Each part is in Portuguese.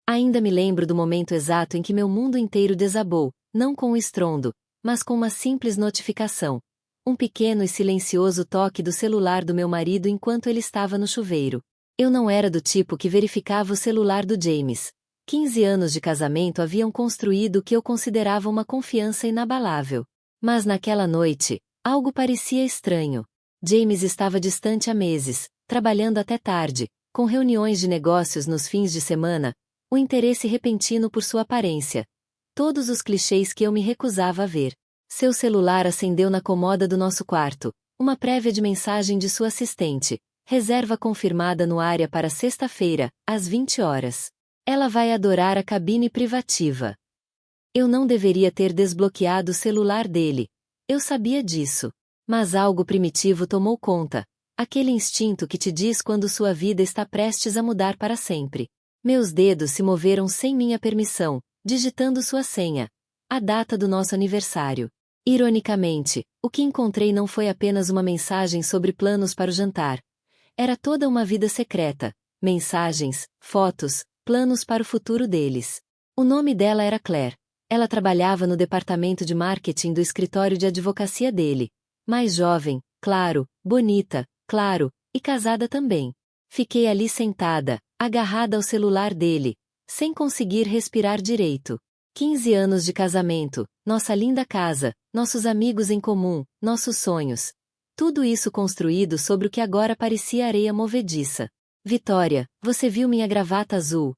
Ainda me lembro do momento exato em que meu mundo inteiro desabou, não com um estrondo, mas com uma simples notificação. Um pequeno e silencioso toque do celular do meu marido enquanto ele estava no chuveiro. Eu não era do tipo que verificava o celular do James. 15 anos de casamento haviam construído o que eu considerava uma confiança inabalável. Mas naquela noite, algo parecia estranho. James estava distante há meses, trabalhando até tarde, com reuniões de negócios nos fins de semana, o interesse repentino por sua aparência. Todos os clichês que eu me recusava a ver. Seu celular acendeu na comoda do nosso quarto, uma prévia de mensagem de sua assistente. Reserva confirmada no área para sexta-feira, às 20 horas. Ela vai adorar a cabine privativa. Eu não deveria ter desbloqueado o celular dele. Eu sabia disso. Mas algo primitivo tomou conta. Aquele instinto que te diz quando sua vida está prestes a mudar para sempre. Meus dedos se moveram sem minha permissão, digitando sua senha. A data do nosso aniversário. Ironicamente, o que encontrei não foi apenas uma mensagem sobre planos para o jantar. Era toda uma vida secreta. Mensagens, fotos, planos para o futuro deles. O nome dela era Claire. Ela trabalhava no departamento de marketing do escritório de advocacia dele. Mais jovem, claro, bonita, claro, e casada também. Fiquei ali sentada, agarrada ao celular dele, sem conseguir respirar direito. 15 anos de casamento, nossa linda casa, nossos amigos em comum, nossos sonhos. Tudo isso construído sobre o que agora parecia areia movediça. Vitória, você viu minha gravata azul?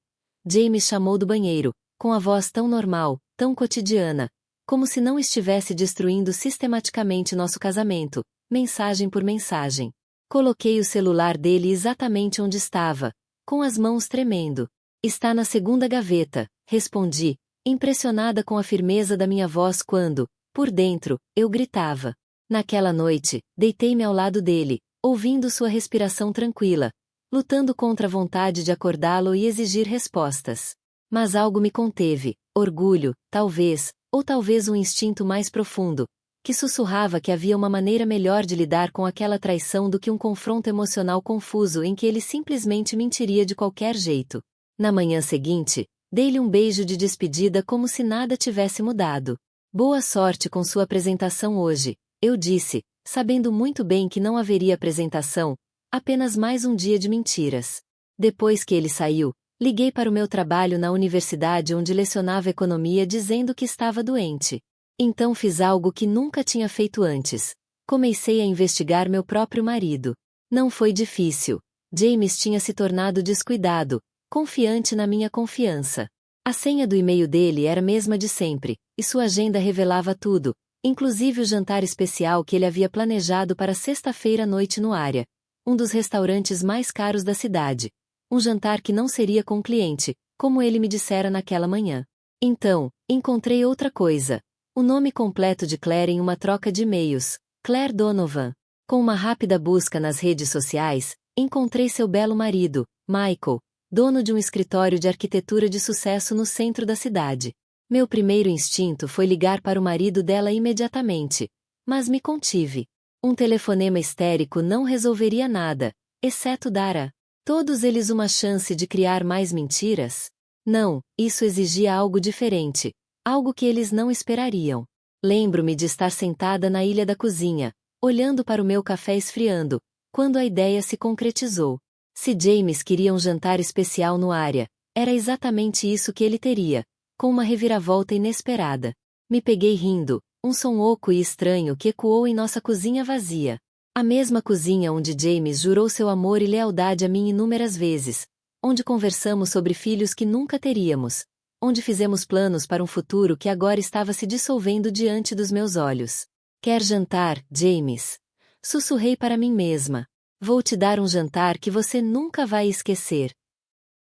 James chamou do banheiro, com a voz tão normal, tão cotidiana, como se não estivesse destruindo sistematicamente nosso casamento, mensagem por mensagem. Coloquei o celular dele exatamente onde estava, com as mãos tremendo. Está na segunda gaveta, respondi, impressionada com a firmeza da minha voz quando, por dentro, eu gritava. Naquela noite, deitei-me ao lado dele, ouvindo sua respiração tranquila, lutando contra a vontade de acordá-lo e exigir respostas. Mas algo me conteve, orgulho, talvez, ou talvez um instinto mais profundo, que sussurrava que havia uma maneira melhor de lidar com aquela traição do que um confronto emocional confuso em que ele simplesmente mentiria de qualquer jeito. Na manhã seguinte, dei-lhe um beijo de despedida como se nada tivesse mudado. Boa sorte com sua apresentação hoje, eu disse, sabendo muito bem que não haveria apresentação, apenas mais um dia de mentiras. Depois que ele saiu, liguei para o meu trabalho na universidade onde lecionava economia dizendo que estava doente. Então fiz algo que nunca tinha feito antes. Comecei a investigar meu próprio marido. Não foi difícil. James tinha se tornado descuidado, confiante na minha confiança. A senha do e-mail dele era a mesma de sempre, e sua agenda revelava tudo, inclusive o jantar especial que ele havia planejado para sexta-feira à noite no área, um dos restaurantes mais caros da cidade. Um jantar que não seria com o cliente, como ele me dissera naquela manhã. Então, encontrei outra coisa. O nome completo de Claire em uma troca de e-mails, Claire Donovan. Com uma rápida busca nas redes sociais, encontrei seu belo marido, Michael, dono de um escritório de arquitetura de sucesso no centro da cidade. Meu primeiro instinto foi ligar para o marido dela imediatamente, mas me contive. Um telefonema histérico não resolveria nada, exceto dar a todos eles uma chance de criar mais mentiras? Não, isso exigia algo diferente, algo que eles não esperariam. Lembro-me de estar sentada na ilha da cozinha, olhando para o meu café esfriando, quando a ideia se concretizou. Se James queria um jantar especial no área, era exatamente isso que ele teria, com uma reviravolta inesperada. Me peguei rindo, um som oco e estranho que ecoou em nossa cozinha vazia. A mesma cozinha onde James jurou seu amor e lealdade a mim inúmeras vezes, onde conversamos sobre filhos que nunca teríamos, onde fizemos planos para um futuro que agora estava se dissolvendo diante dos meus olhos. Quer jantar, James? Sussurrei para mim mesma. Vou te dar um jantar que você nunca vai esquecer.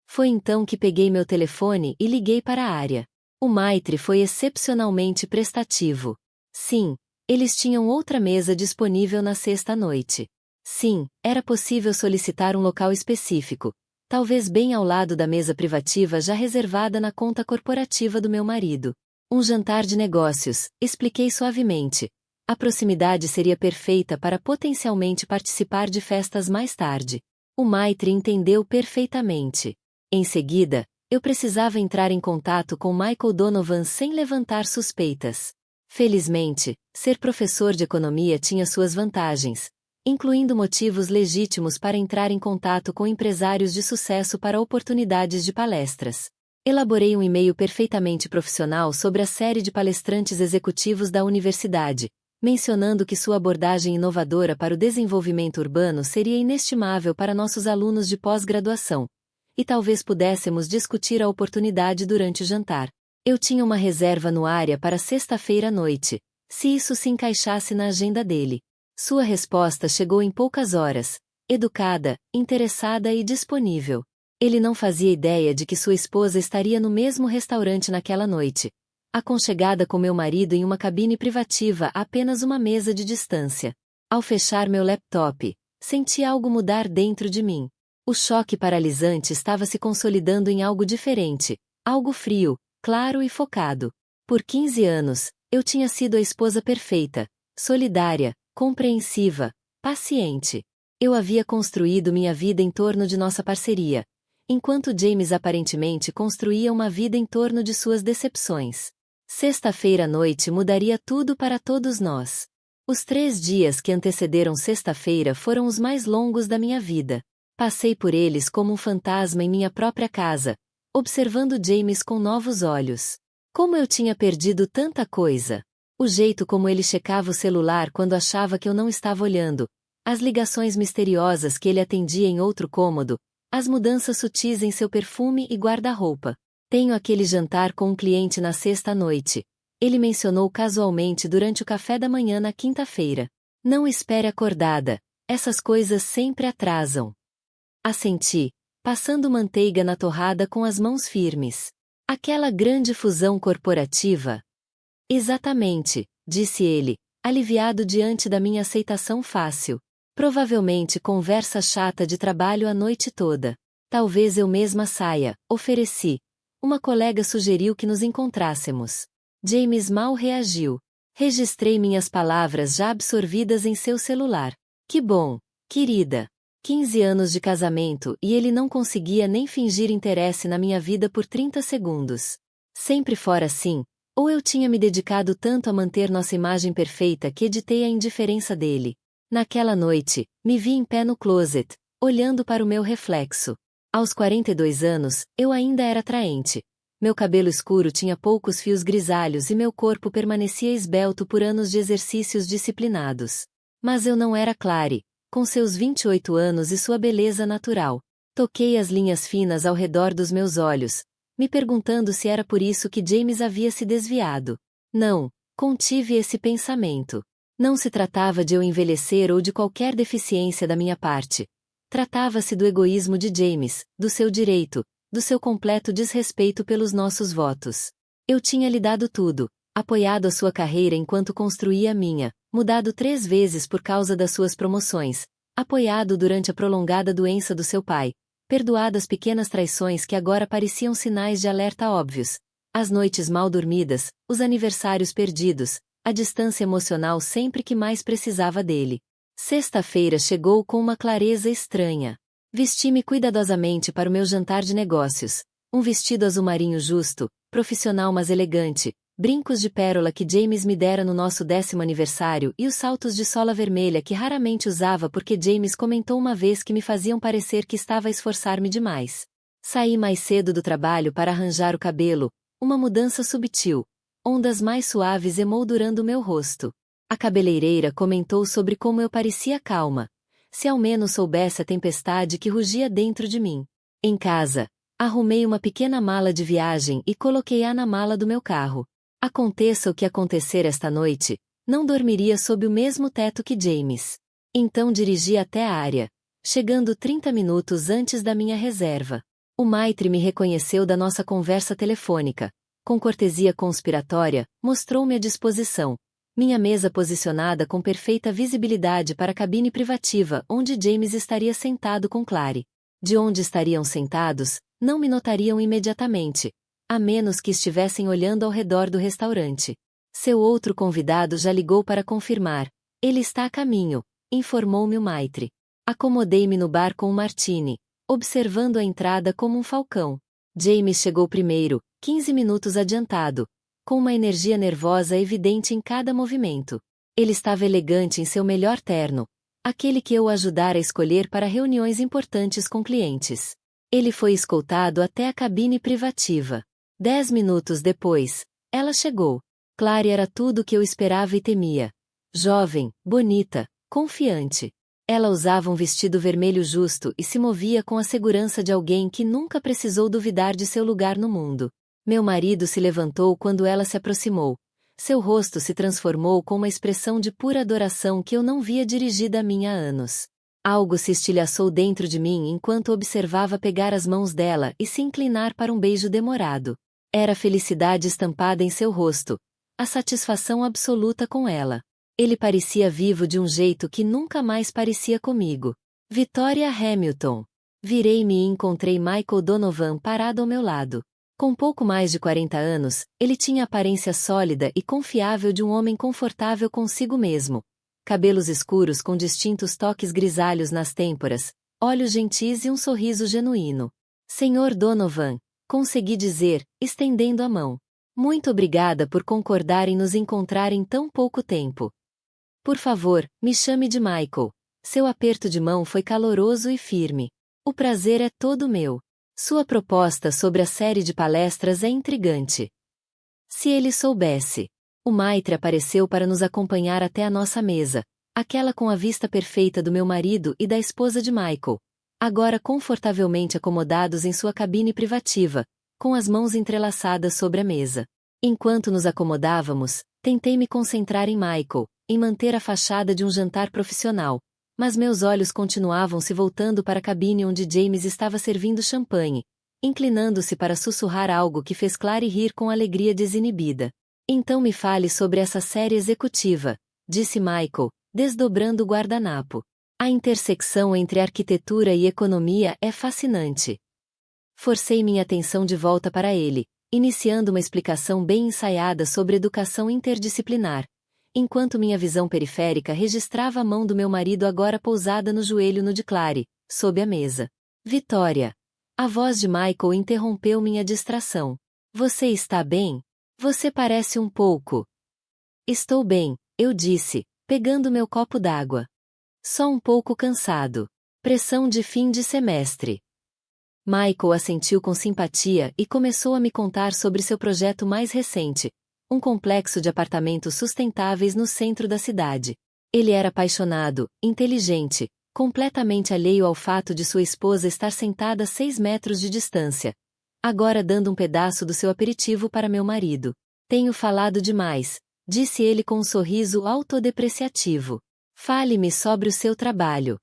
Foi então que peguei meu telefone e liguei para a área. O maitre foi excepcionalmente prestativo. Sim, eles tinham outra mesa disponível na sexta-noite. Sim, era possível solicitar um local específico, talvez bem ao lado da mesa privativa já reservada na conta corporativa do meu marido. Um jantar de negócios, expliquei suavemente. A proximidade seria perfeita para potencialmente participar de festas mais tarde. O maitre entendeu perfeitamente. Em seguida, Eu precisava entrar em contato com Michael Donovan sem levantar suspeitas. Felizmente, ser professor de economia tinha suas vantagens, incluindo motivos legítimos para entrar em contato com empresários de sucesso para oportunidades de palestras. Elaborei um e-mail perfeitamente profissional sobre a série de palestrantes executivos da universidade, mencionando que sua abordagem inovadora para o desenvolvimento urbano seria inestimável para nossos alunos de pós-graduação, e talvez pudéssemos discutir a oportunidade durante o jantar. Eu tinha uma reserva no área para sexta-feira à noite, se isso se encaixasse na agenda dele. Sua resposta chegou em poucas horas, educada, interessada e disponível. Ele não fazia ideia de que sua esposa estaria no mesmo restaurante naquela noite, aconchegada com meu marido em uma cabine privativa a apenas uma mesa de distância. Ao fechar meu laptop, senti algo mudar dentro de mim. O choque paralisante estava se consolidando em algo diferente, algo frio, claro e focado. Por 15 anos, eu tinha sido a esposa perfeita, solidária, compreensiva, paciente. Eu havia construído minha vida em torno de nossa parceria, enquanto James aparentemente construía uma vida em torno de suas decepções. Sexta-feira à noite mudaria tudo para todos nós. Os 3 dias que antecederam sexta-feira foram os mais longos da minha vida. Passei por eles como um fantasma em minha própria casa, observando James com novos olhos. Como eu tinha perdido tanta coisa! O jeito como ele checava o celular quando achava que eu não estava olhando, as ligações misteriosas que ele atendia em outro cômodo, as mudanças sutis em seu perfume e guarda-roupa. Tenho aquele jantar com um cliente na sexta à noite. Ele mencionou casualmente durante o café da manhã na quinta-feira. Não espere acordada, essas coisas sempre atrasam. Assenti, passando manteiga na torrada com as mãos firmes. Aquela grande fusão corporativa? Exatamente, disse ele, aliviado diante da minha aceitação fácil. Provavelmente conversa chata de trabalho a noite toda. Talvez eu mesma saia, ofereci. Uma colega sugeriu que nos encontrássemos. James mal reagiu. Registrei minhas palavras já absorvidas em seu celular. Que bom, querida. 15 anos de casamento e ele não conseguia nem fingir interesse na minha vida por 30 segundos. Sempre fora assim, ou eu tinha me dedicado tanto a manter nossa imagem perfeita que editei a indiferença dele. Naquela noite, me vi em pé no closet, olhando para o meu reflexo. Aos 42 anos, eu ainda era atraente. Meu cabelo escuro tinha poucos fios grisalhos e meu corpo permanecia esbelto por anos de exercícios disciplinados. Mas eu não era Clary, com seus 28 anos e sua beleza natural. Toquei as linhas finas ao redor dos meus olhos, me perguntando se era por isso que James havia se desviado. Não, contive esse pensamento. Não se tratava de eu envelhecer ou de qualquer deficiência da minha parte. Tratava-se do egoísmo de James, do seu direito, do seu completo desrespeito pelos nossos votos. Eu tinha lhe dado tudo, apoiado a sua carreira enquanto construía a minha, mudado 3 vezes por causa das suas promoções, apoiado durante a prolongada doença do seu pai, perdoado as pequenas traições que agora pareciam sinais de alerta óbvios, as noites mal dormidas, os aniversários perdidos, a distância emocional sempre que mais precisava dele. Sexta-feira chegou com uma clareza estranha. Vesti-me cuidadosamente para o meu jantar de negócios. Um vestido azul marinho justo, profissional mas elegante, brincos de pérola que James me dera no nosso 10º aniversário e os saltos de sola vermelha que raramente usava porque James comentou uma vez que me faziam parecer que estava a esforçar-me demais. Saí mais cedo do trabalho para arranjar o cabelo, uma mudança subtil, ondas mais suaves emoldurando meu rosto. A cabeleireira comentou sobre como eu parecia calma, se ao menos soubesse a tempestade que rugia dentro de mim. Em casa, arrumei uma pequena mala de viagem e coloquei-a na mala do meu carro. Aconteça o que acontecer esta noite, não dormiria sob o mesmo teto que James. Então dirigi até a área, chegando 30 minutos antes da minha reserva. O maitre me reconheceu da nossa conversa telefônica. Com cortesia conspiratória, mostrou-me a disposição. Minha mesa posicionada com perfeita visibilidade para a cabine privativa onde James estaria sentado com Clary. De onde estariam sentados, não me notariam imediatamente, a menos que estivessem olhando ao redor do restaurante. Seu outro convidado já ligou para confirmar. Ele está a caminho, informou-me o maitre. Acomodei-me no bar com um martini, observando a entrada como um falcão. James chegou primeiro, 15 minutos adiantado, com uma energia nervosa evidente em cada movimento. Ele estava elegante em seu melhor terno, aquele que eu o ajudara a escolher para reuniões importantes com clientes. Ele foi escoltado até a cabine privativa. 10 minutos depois, ela chegou. Clary era tudo o que eu esperava e temia. Jovem, bonita, confiante. Ela usava um vestido vermelho justo e se movia com a segurança de alguém que nunca precisou duvidar de seu lugar no mundo. Meu marido se levantou quando ela se aproximou. Seu rosto se transformou com uma expressão de pura adoração que eu não via dirigida a mim há anos. Algo se estilhaçou dentro de mim enquanto observava pegar as mãos dela e se inclinar para um beijo demorado. Era a felicidade estampada em seu rosto, a satisfação absoluta com ela. Ele parecia vivo de um jeito que nunca mais parecia comigo. Victoria Hamilton. Virei-me e encontrei Michael Donovan parado ao meu lado. Com pouco mais de 40 anos, ele tinha a aparência sólida e confiável de um homem confortável consigo mesmo. Cabelos escuros com distintos toques grisalhos nas têmporas, olhos gentis e um sorriso genuíno. Senhor Donovan, consegui dizer, estendendo a mão. Muito obrigada por concordar em nos encontrar em tão pouco tempo. Por favor, me chame de Michael. Seu aperto de mão foi caloroso e firme. O prazer é todo meu. Sua proposta sobre a série de palestras é intrigante. Se ele soubesse. O Maitre apareceu para nos acompanhar até a nossa mesa, aquela com a vista perfeita do meu marido e da esposa de Michael, agora confortavelmente acomodados em sua cabine privativa, com as mãos entrelaçadas sobre a mesa. Enquanto nos acomodávamos, tentei me concentrar em Michael, em manter a fachada de um jantar profissional, mas meus olhos continuavam se voltando para a cabine onde James estava servindo champanhe, inclinando-se para sussurrar algo que fez Clary rir com alegria desinibida. Então me fale sobre essa série executiva, disse Michael, desdobrando o guardanapo. A intersecção entre arquitetura e economia é fascinante. Forcei minha atenção de volta para ele, iniciando uma explicação bem ensaiada sobre educação interdisciplinar, enquanto minha visão periférica registrava a mão do meu marido agora pousada no joelho no de Clary, sob a mesa. Vitória. A voz de Michael interrompeu minha distração. Você está bem? Você parece um pouco. Estou bem, eu disse, pegando meu copo d'água. Só um pouco cansado. Pressão de fim de semestre. Michael assentiu com simpatia e começou a me contar sobre seu projeto mais recente, um complexo de apartamentos sustentáveis no centro da cidade. Ele era apaixonado, inteligente, completamente alheio ao fato de sua esposa estar sentada a 6 metros de distância, agora dando um pedaço do seu aperitivo para meu marido. Tenho falado demais, disse ele com um sorriso autodepreciativo. Fale-me sobre o seu trabalho.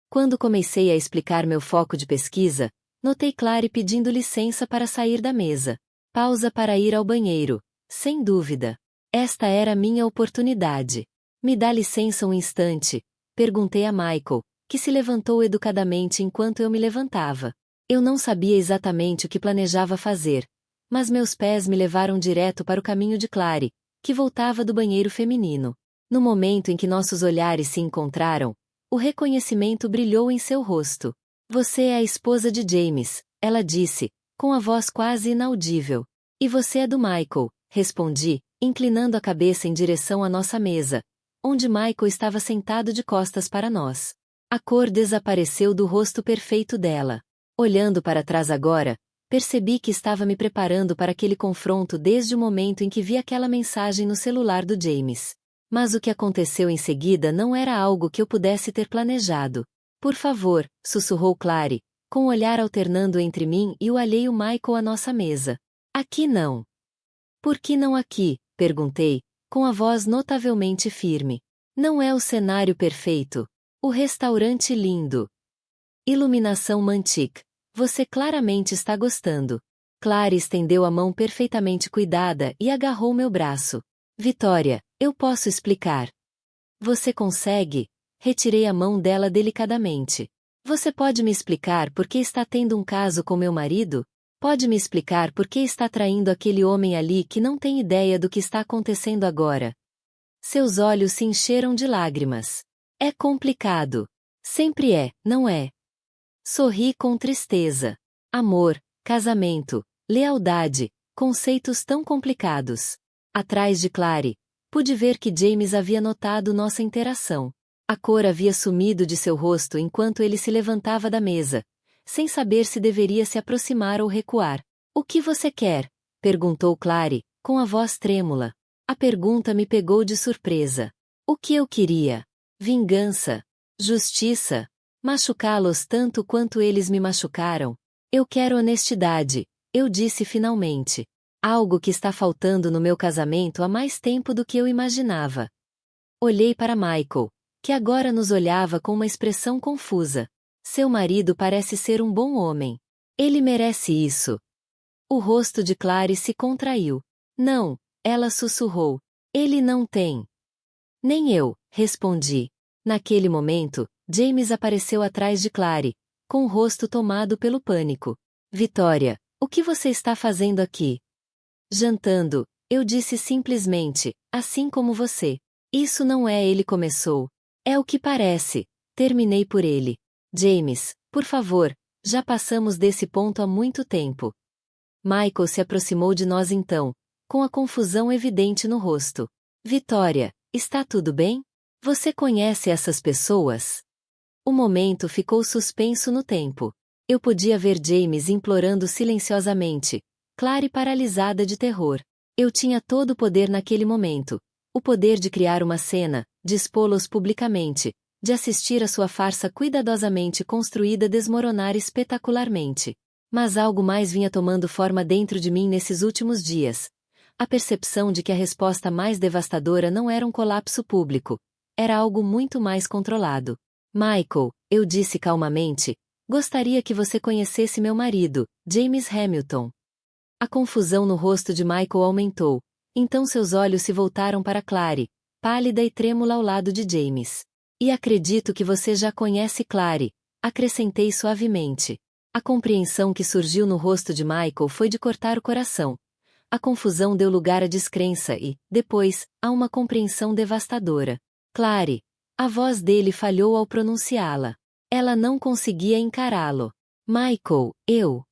Quando comecei a explicar meu foco de pesquisa, notei Clary pedindo licença para sair da mesa. Pausa para ir ao banheiro. Sem dúvida. Esta era minha oportunidade. Me dá licença um instante? Perguntei a Michael, que se levantou educadamente enquanto eu me levantava. Eu não sabia exatamente o que planejava fazer, mas meus pés me levaram direto para o caminho de Clary, que voltava do banheiro feminino. No momento em que nossos olhares se encontraram, o reconhecimento brilhou em seu rosto. Você é a esposa de James, ela disse, com a voz quase inaudível. E você é do Michael, respondi, inclinando a cabeça em direção à nossa mesa, onde Michael estava sentado de costas para nós. A cor desapareceu do rosto perfeito dela. Olhando para trás agora, percebi que estava me preparando para aquele confronto desde o momento em que vi aquela mensagem no celular do James. Mas o que aconteceu em seguida não era algo que eu pudesse ter planejado. Por favor, sussurrou Clary, com o olhar alternando entre mim e o alheio Michael à nossa mesa. Aqui não. Por que não aqui? Perguntei, com a voz notavelmente firme. Não é o cenário perfeito. O restaurante lindo. Iluminação Mantic. Você claramente está gostando. Clary estendeu a mão perfeitamente cuidada e agarrou meu braço. Vitória, eu posso explicar. Você consegue? Retirei a mão dela delicadamente. Você pode me explicar por que está tendo um caso com meu marido? Pode me explicar por que está traindo aquele homem ali que não tem ideia do que está acontecendo agora? Seus olhos se encheram de lágrimas. É complicado. Sempre é, não é? Sorri com tristeza. Amor, casamento, lealdade, conceitos tão complicados. Atrás de Clary, pude ver que James havia notado nossa interação. A cor havia sumido de seu rosto enquanto ele se levantava da mesa, sem saber se deveria se aproximar ou recuar. "O que você quer?" perguntou Clary, com a voz trêmula. A pergunta me pegou de surpresa. O que eu queria? Vingança? Justiça? Machucá-los tanto quanto eles me machucaram? Eu quero honestidade, eu disse finalmente. Algo que está faltando no meu casamento há mais tempo do que eu imaginava. Olhei para Michael, que agora nos olhava com uma expressão confusa. Seu marido parece ser um bom homem. Ele merece isso. O rosto de Clary se contraiu. Não, ela sussurrou. Ele não tem. Nem eu, respondi. Naquele momento, James apareceu atrás de Clary, com o rosto tomado pelo pânico. Vitória, o que você está fazendo aqui? Jantando, eu disse simplesmente, assim como você. Isso não é, ele começou. É o que parece. Terminei por ele. James, por favor, já passamos desse ponto há muito tempo. Michael se aproximou de nós então, com a confusão evidente no rosto. Vitória, está tudo bem? Você conhece essas pessoas? O momento ficou suspenso no tempo. Eu podia ver James implorando silenciosamente, Clary paralisada de terror. Eu tinha todo o poder naquele momento. O poder de criar uma cena, de expô-los publicamente, de assistir a sua farsa cuidadosamente construída desmoronar espetacularmente. Mas algo mais vinha tomando forma dentro de mim nesses últimos dias. A percepção de que a resposta mais devastadora não era um colapso público. Era algo muito mais controlado. Michael, eu disse calmamente, gostaria que você conhecesse meu marido, James Hamilton. A confusão no rosto de Michael aumentou. Então seus olhos se voltaram para Clary, pálida e trêmula ao lado de James. E acredito que você já conhece Clary, acrescentei suavemente. A compreensão que surgiu no rosto de Michael foi de cortar o coração. A confusão deu lugar à descrença e, depois, a uma compreensão devastadora. Clary. A voz dele falhou ao pronunciá-la. Ela não conseguia encará-lo. Michael, eu.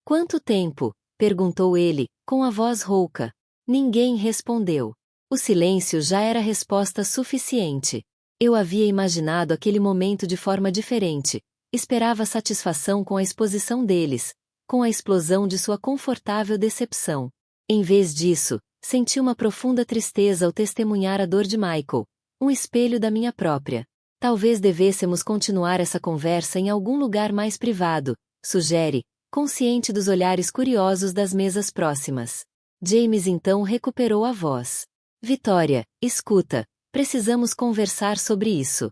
Quanto tempo? Perguntou ele, com a voz rouca. Ninguém respondeu. O silêncio já era resposta suficiente. Eu havia imaginado aquele momento de forma diferente. Esperava satisfação com a exposição deles, com a explosão de sua confortável decepção. Em vez disso, senti uma profunda tristeza ao testemunhar a dor de Michael, um espelho da minha própria. Talvez devêssemos continuar essa conversa em algum lugar mais privado, sugere, consciente dos olhares curiosos das mesas próximas. James então recuperou a voz. Vitória, escuta, precisamos conversar sobre isso.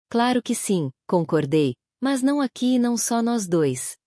Claro que sim, concordei, mas não aqui e não só nós dois.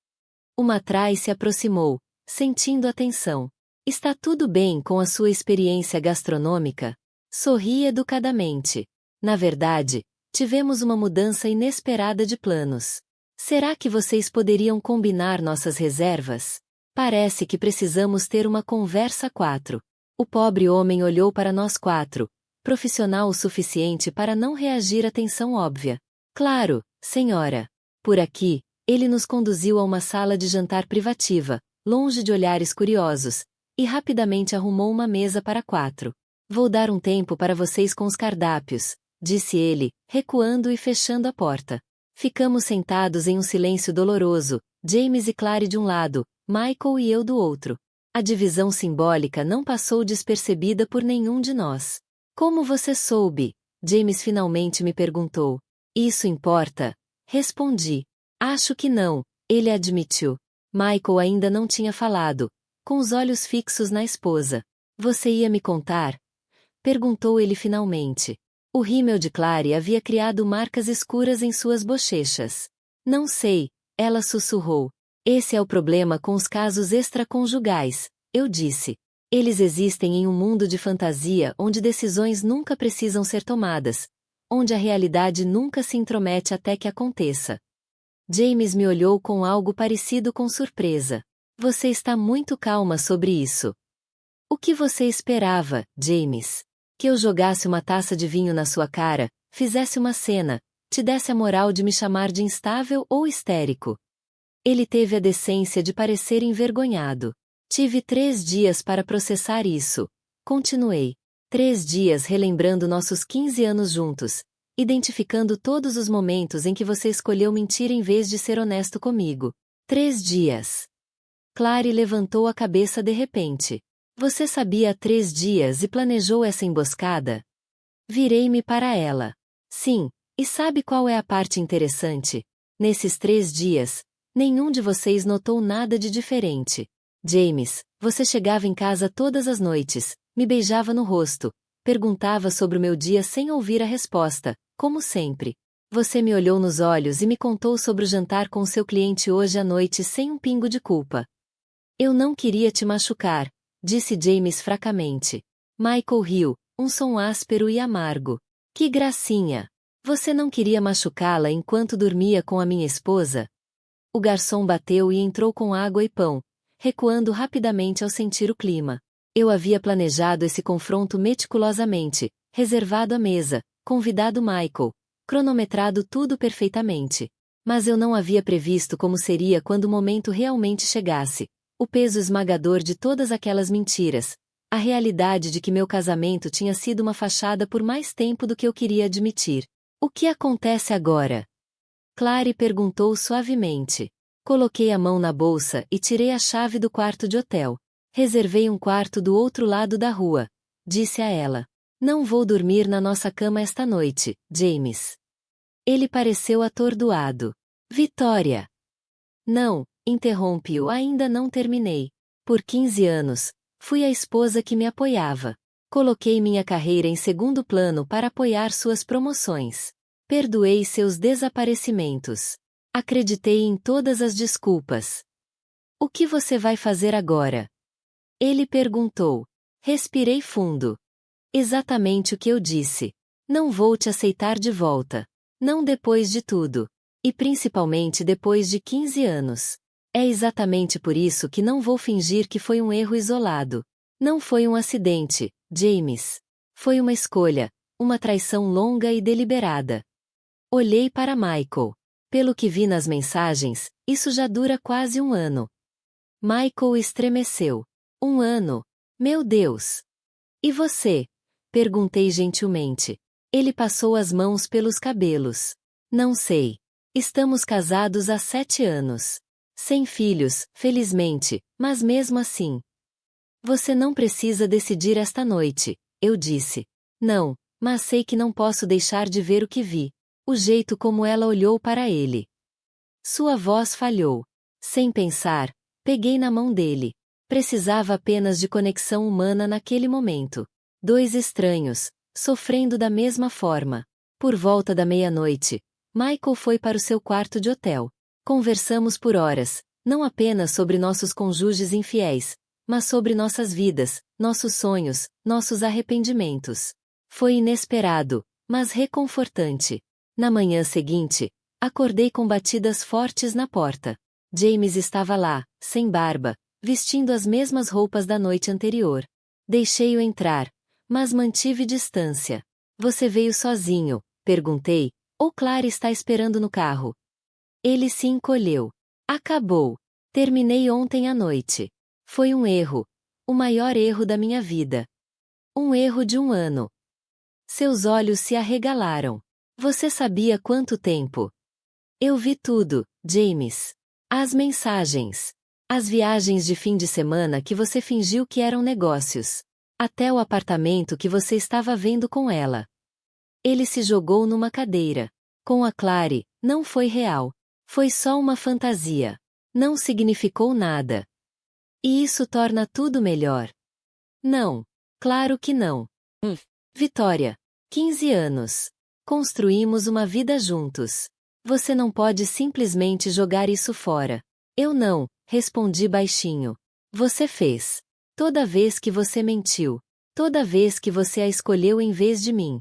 O Matrai se aproximou, sentindo a tensão. Está tudo bem com a sua experiência gastronômica? Sorri educadamente. Na verdade, tivemos uma mudança inesperada de planos. Será que vocês poderiam combinar nossas reservas? Parece que precisamos ter uma conversa a quatro. O pobre homem olhou para nós quatro, profissional o suficiente para não reagir à tensão óbvia. Claro, senhora. Por aqui, ele nos conduziu a uma sala de jantar privativa, longe de olhares curiosos, e rapidamente arrumou uma mesa para quatro. Vou dar um tempo para vocês com os cardápios, disse ele, recuando e fechando a porta. Ficamos sentados em um silêncio doloroso, James e Clary de um lado, Michael e eu do outro. A divisão simbólica não passou despercebida por nenhum de nós. Como você soube? James finalmente me perguntou. Isso importa? Respondi. Acho que não, ele admitiu. Michael ainda não tinha falado, com os olhos fixos na esposa. Você ia me contar? Perguntou ele finalmente. O rímel de Clary havia criado marcas escuras em suas bochechas. Não sei, ela sussurrou. Esse é o problema com os casos extraconjugais, eu disse. Eles existem em um mundo de fantasia onde decisões nunca precisam ser tomadas, onde a realidade nunca se intromete até que aconteça. James me olhou com algo parecido com surpresa. Você está muito calma sobre isso. O que você esperava, James? Que eu jogasse uma taça de vinho na sua cara, fizesse uma cena, te desse a moral de me chamar de instável ou histérico? Ele teve a decência de parecer envergonhado. Tive 3 dias para processar isso. Continuei. 3 dias relembrando nossos 15 anos juntos, identificando todos os momentos em que você escolheu mentir em vez de ser honesto comigo. 3 dias. Clary levantou a cabeça de repente. Você sabia há 3 dias e planejou essa emboscada? Virei-me para ela. Sim, e sabe qual é a parte interessante? Nesses 3 dias, nenhum de vocês notou nada de diferente. James, você chegava em casa todas as noites, me beijava no rosto, perguntava sobre o meu dia sem ouvir a resposta, como sempre. Você me olhou nos olhos e me contou sobre o jantar com seu cliente hoje à noite sem um pingo de culpa. Eu não queria te machucar, disse James fracamente. Michael riu, um som áspero e amargo. Que gracinha! Você não queria machucá-la enquanto dormia com a minha esposa? O garçom bateu e entrou com água e pão, recuando rapidamente ao sentir o clima. Eu havia planejado esse confronto meticulosamente, reservado à mesa, convidado Michael, cronometrado tudo perfeitamente. Mas eu não havia previsto como seria quando o momento realmente chegasse. O peso esmagador de todas aquelas mentiras. A realidade de que meu casamento tinha sido uma fachada por mais tempo do que eu queria admitir. O que acontece agora? Clary perguntou suavemente. Coloquei a mão na bolsa e tirei a chave do quarto de hotel. Reservei um quarto do outro lado da rua, disse a ela. Não vou dormir na nossa cama esta noite, James. Ele pareceu atordoado. Vitória! Não, interrompi-o, ainda não terminei. Por 15 anos, fui a esposa que me apoiava. Coloquei minha carreira em segundo plano para apoiar suas promoções. Perdoei seus desaparecimentos. Acreditei em todas as desculpas. O que você vai fazer agora? Ele perguntou. Respirei fundo. Exatamente o que eu disse. Não vou te aceitar de volta. Não depois de tudo. E principalmente depois de 15 anos. É exatamente por isso que não vou fingir que foi um erro isolado. Não foi um acidente, James. Foi uma escolha, uma traição longa e deliberada. Olhei para Michael. Pelo que vi nas mensagens, isso já dura quase 1 ano. Michael estremeceu. 1 ano? Meu Deus! E você? Perguntei gentilmente. Ele passou as mãos pelos cabelos. Não sei. Estamos casados há 7 anos. Sem filhos, felizmente, mas mesmo assim. Você não precisa decidir esta noite, eu disse. Não, mas sei que não posso deixar de ver o que vi. O jeito como ela olhou para ele. Sua voz falhou. Sem pensar, peguei na mão dele. Precisava apenas de conexão humana naquele momento. 2 estranhos, sofrendo da mesma forma. Por volta da meia-noite, Michael foi para o seu quarto de hotel. Conversamos por horas, não apenas sobre nossos cônjuges infiéis, mas sobre nossas vidas, nossos sonhos, nossos arrependimentos. Foi inesperado, mas reconfortante. Na manhã seguinte, acordei com batidas fortes na porta. James estava lá, sem barba, vestindo as mesmas roupas da noite anterior. Deixei-o entrar, mas mantive distância. Você veio sozinho? Perguntei, ou Clara está esperando no carro? Ele se encolheu. Acabou. Terminei ontem à noite. Foi um erro. O maior erro da minha vida. Um erro de 1 ano. Seus olhos se arregalaram. Você sabia quanto tempo? Eu vi tudo, James. As mensagens. As viagens de fim de semana que você fingiu que eram negócios. Até o apartamento que você estava vendo com ela. Ele se jogou numa cadeira. Com a Clary, não foi real. Foi só uma fantasia. Não significou nada. E isso torna tudo melhor. Não. Claro que não. Vitória. 15 anos. Construímos uma vida juntos. Você não pode simplesmente jogar isso fora. Eu não, respondi baixinho. Você fez. Toda vez que você mentiu. Toda vez que você a escolheu em vez de mim.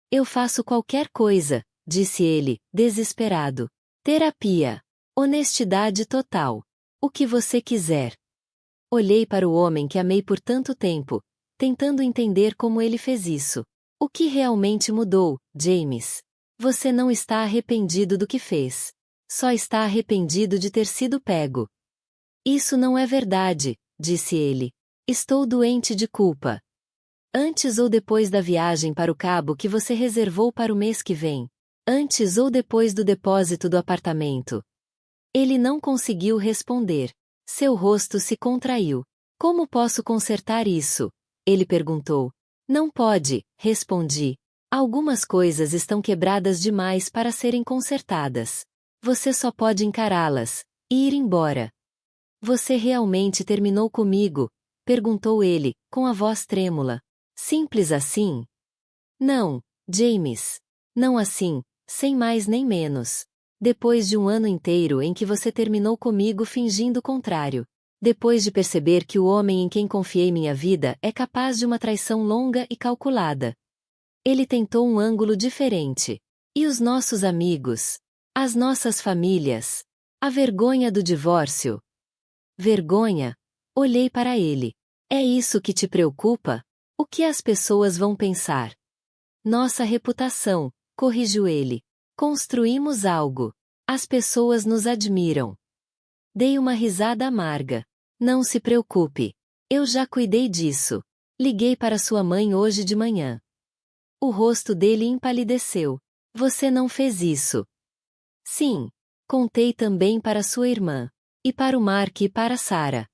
Eu faço qualquer coisa, disse ele, desesperado. Terapia. Honestidade total. O que você quiser. Olhei para o homem que amei por tanto tempo, tentando entender como ele fez isso. O que realmente mudou, James? Você não está arrependido do que fez. Só está arrependido de ter sido pego. Isso não é verdade, disse ele. Estou doente de culpa. Antes ou depois da viagem para o Cabo que você reservou para o mês que vem? Antes ou depois do depósito do apartamento? Ele não conseguiu responder. Seu rosto se contraiu. Como posso consertar isso? Ele perguntou. Não pode, respondi. Algumas coisas estão quebradas demais para serem consertadas. Você só pode encará-las e ir embora. Você realmente terminou comigo? Perguntou ele, com a voz trêmula. Simples assim? Não, James. Não assim, sem mais nem menos. Depois de um ano inteiro em que você terminou comigo fingindo o contrário. Depois de perceber que o homem em quem confiei minha vida é capaz de uma traição longa e calculada. Ele tentou um ângulo diferente. E os nossos amigos? As nossas famílias? A vergonha do divórcio? Vergonha? Olhei para ele. É isso que te preocupa? O que as pessoas vão pensar? Nossa reputação, corrigiu ele. Construímos algo. As pessoas nos admiram. Dei uma risada amarga. Não se preocupe. Eu já cuidei disso. Liguei para sua mãe hoje de manhã. O rosto dele empalideceu. Você não fez isso. Sim. Contei também para sua irmã. E para o Mark e para Sarah.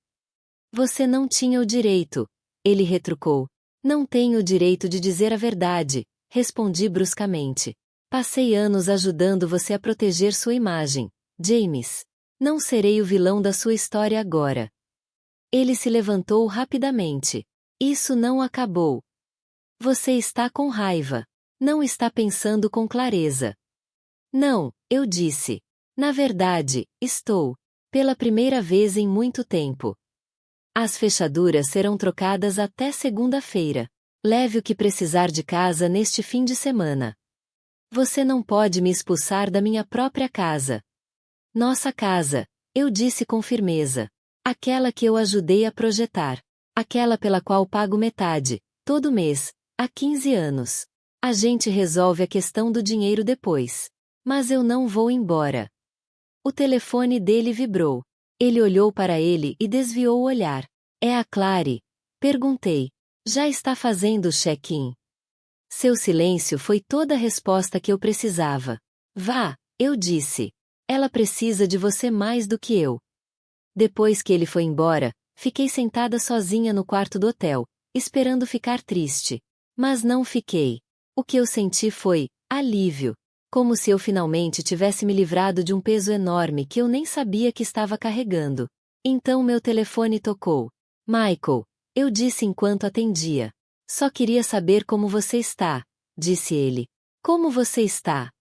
Você não tinha o direito. Ele retrucou. Não tenho o direito de dizer a verdade, respondi bruscamente. Passei anos ajudando você a proteger sua imagem, James. Não serei o vilão da sua história agora. Ele se levantou rapidamente. Isso não acabou. Você está com raiva. Não está pensando com clareza. Não, eu disse. Na verdade, estou. Pela primeira vez em muito tempo. As fechaduras serão trocadas até segunda-feira. Leve o que precisar de casa neste fim de semana. Você não pode me expulsar da minha própria casa. Nossa casa, eu disse com firmeza. Aquela que eu ajudei a projetar. Aquela pela qual pago metade, todo mês, há 15 anos. A gente resolve a questão do dinheiro depois. Mas eu não vou embora. O telefone dele vibrou. Ele olhou para ele e desviou o olhar. É a Clary? Perguntei. Já está fazendo o check-in? Seu silêncio foi toda a resposta que eu precisava. Vá, eu disse. Ela precisa de você mais do que eu. Depois que ele foi embora, fiquei sentada sozinha no quarto do hotel, esperando ficar triste. Mas não fiquei. O que eu senti foi alívio. Como se eu finalmente tivesse me livrado de um peso enorme que eu nem sabia que estava carregando. Então meu telefone tocou. Michael, eu disse enquanto atendia. Só queria saber como você está, disse ele. Como você está?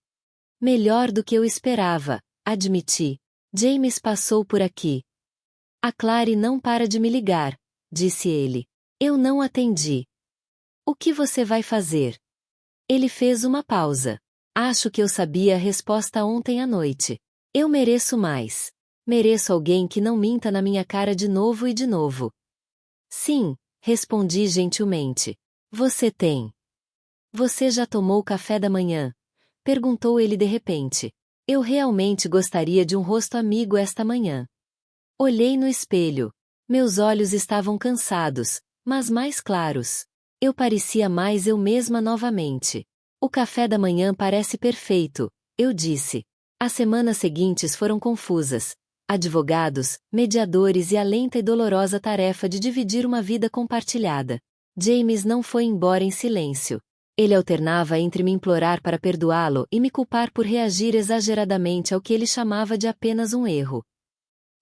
Melhor do que eu esperava, admiti. James passou por aqui. A Clary não para de me ligar, disse ele. Eu não atendi. O que você vai fazer? Ele fez uma pausa. Acho que eu sabia a resposta ontem à noite. Eu mereço mais. Mereço alguém que não minta na minha cara de novo e de novo. Sim, respondi gentilmente. Você tem. Você já tomou café da manhã? Perguntou ele de repente. Eu realmente gostaria de um rosto amigo esta manhã. Olhei no espelho. Meus olhos estavam cansados, mas mais claros. Eu parecia mais eu mesma novamente. O café da manhã parece perfeito, eu disse. As semanas seguintes foram confusas. Advogados, mediadores e a lenta e dolorosa tarefa de dividir uma vida compartilhada. James não foi embora em silêncio. Ele alternava entre me implorar para perdoá-lo e me culpar por reagir exageradamente ao que ele chamava de apenas um erro.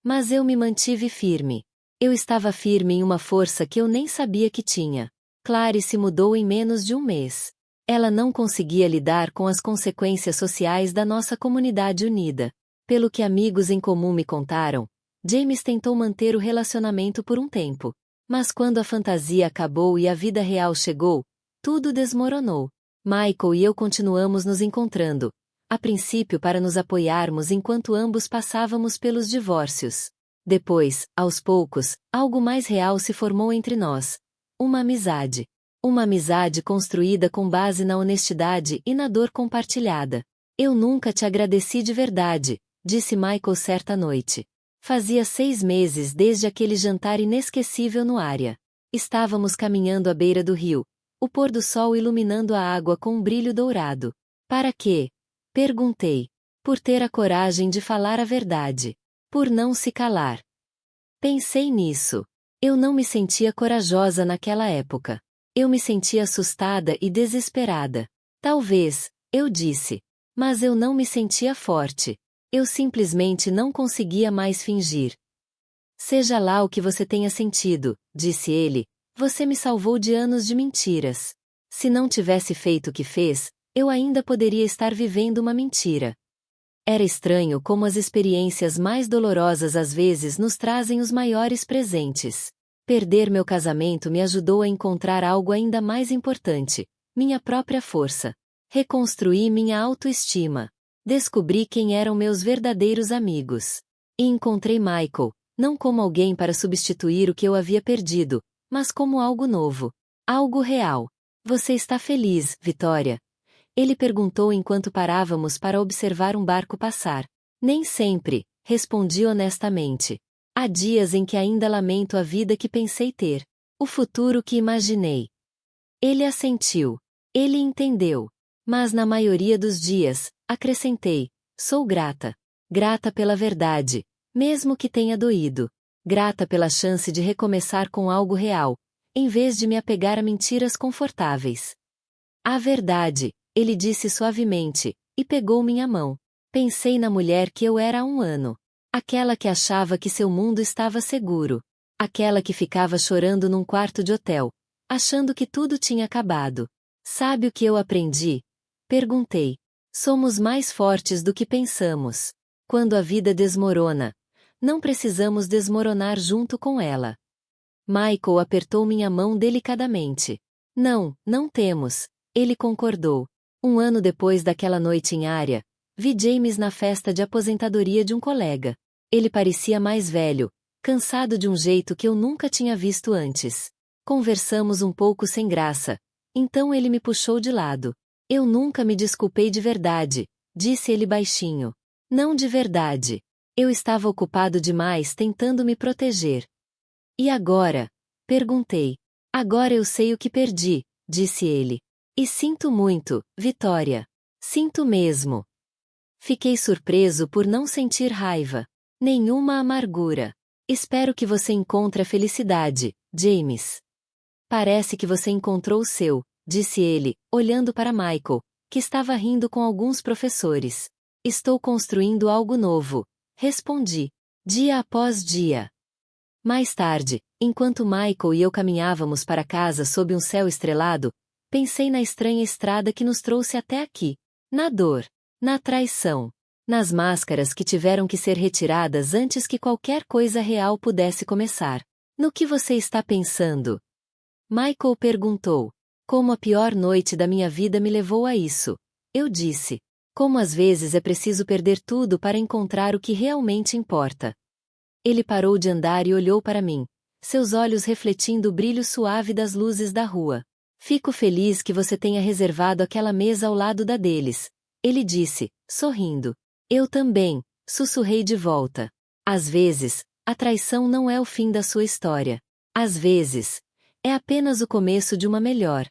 Mas eu me mantive firme. Eu estava firme em uma força que eu nem sabia que tinha. Clary se mudou em menos de um mês. Ela não conseguia lidar com as consequências sociais da nossa comunidade unida. Pelo que amigos em comum me contaram, James tentou manter o relacionamento por um tempo. Mas quando a fantasia acabou e a vida real chegou, tudo desmoronou. Michael e eu continuamos nos encontrando, a princípio para nos apoiarmos enquanto ambos passávamos pelos divórcios. Depois, aos poucos, algo mais real se formou entre nós. Uma amizade. Uma amizade construída com base na honestidade e na dor compartilhada. Eu nunca te agradeci de verdade, disse Michael certa noite. Fazia 6 meses desde aquele jantar inesquecível no área. Estávamos caminhando à beira do rio, o pôr do sol iluminando a água com um brilho dourado. Para quê? Perguntei. Por ter a coragem de falar a verdade. Por não se calar. Pensei nisso. Eu não me sentia corajosa naquela época. Eu me sentia assustada e desesperada. Talvez, eu disse. Mas eu não me sentia forte. Eu simplesmente não conseguia mais fingir. Seja lá o que você tenha sentido, disse ele, você me salvou de anos de mentiras. Se não tivesse feito o que fez, eu ainda poderia estar vivendo uma mentira. Era estranho como as experiências mais dolorosas às vezes nos trazem os maiores presentes. Perder meu casamento me ajudou a encontrar algo ainda mais importante, minha própria força. Reconstruí minha autoestima. Descobri quem eram meus verdadeiros amigos. E encontrei Michael, não como alguém para substituir o que eu havia perdido, mas como algo novo. Algo real. Você está feliz, Vitória? Ele perguntou enquanto parávamos para observar um barco passar. Nem sempre, respondi honestamente. Há dias em que ainda lamento a vida que pensei ter. O futuro que imaginei. Ele assentiu. Ele entendeu. Mas na maioria dos dias, acrescentei, sou grata. Grata pela verdade, mesmo que tenha doído. Grata pela chance de recomeçar com algo real, em vez de me apegar a mentiras confortáveis. A verdade, ele disse suavemente, e pegou minha mão. Pensei na mulher que eu era há 1 ano. Aquela que achava que seu mundo estava seguro. Aquela que ficava chorando num quarto de hotel, achando que tudo tinha acabado. Sabe o que eu aprendi? Perguntei. Somos mais fortes do que pensamos. Quando a vida desmorona, não precisamos desmoronar junto com ela. Michael apertou minha mão delicadamente. Não, não temos. Ele concordou. 1 ano depois daquela noite em área, vi James na festa de aposentadoria de um colega. Ele parecia mais velho, cansado de um jeito que eu nunca tinha visto antes. Conversamos um pouco sem graça. Então ele me puxou de lado. Eu nunca me desculpei de verdade, disse ele baixinho. Não de verdade. Eu estava ocupado demais tentando me proteger. E agora? Perguntei. Agora eu sei o que perdi, disse ele. E sinto muito, Vitória. Sinto mesmo. Fiquei surpreso por não sentir raiva. Nenhuma amargura. Espero que você encontre a felicidade, James. Parece que você encontrou o seu, disse ele, olhando para Michael, que estava rindo com alguns professores. Estou construindo algo novo, respondi, dia após dia. Mais tarde, enquanto Michael e eu caminhávamos para casa sob um céu estrelado, pensei na estranha estrada que nos trouxe até aqui. Na dor, na traição, nas máscaras que tiveram que ser retiradas antes que qualquer coisa real pudesse começar. No que você está pensando? Michael perguntou. Como a pior noite da minha vida me levou a isso. Eu disse. Como às vezes é preciso perder tudo para encontrar o que realmente importa. Ele parou de andar e olhou para mim, seus olhos refletindo o brilho suave das luzes da rua. Fico feliz que você tenha reservado aquela mesa ao lado da deles. Ele disse, sorrindo. Eu também, sussurrei de volta. Às vezes, a traição não é o fim da sua história. Às vezes, é apenas o começo de uma melhor.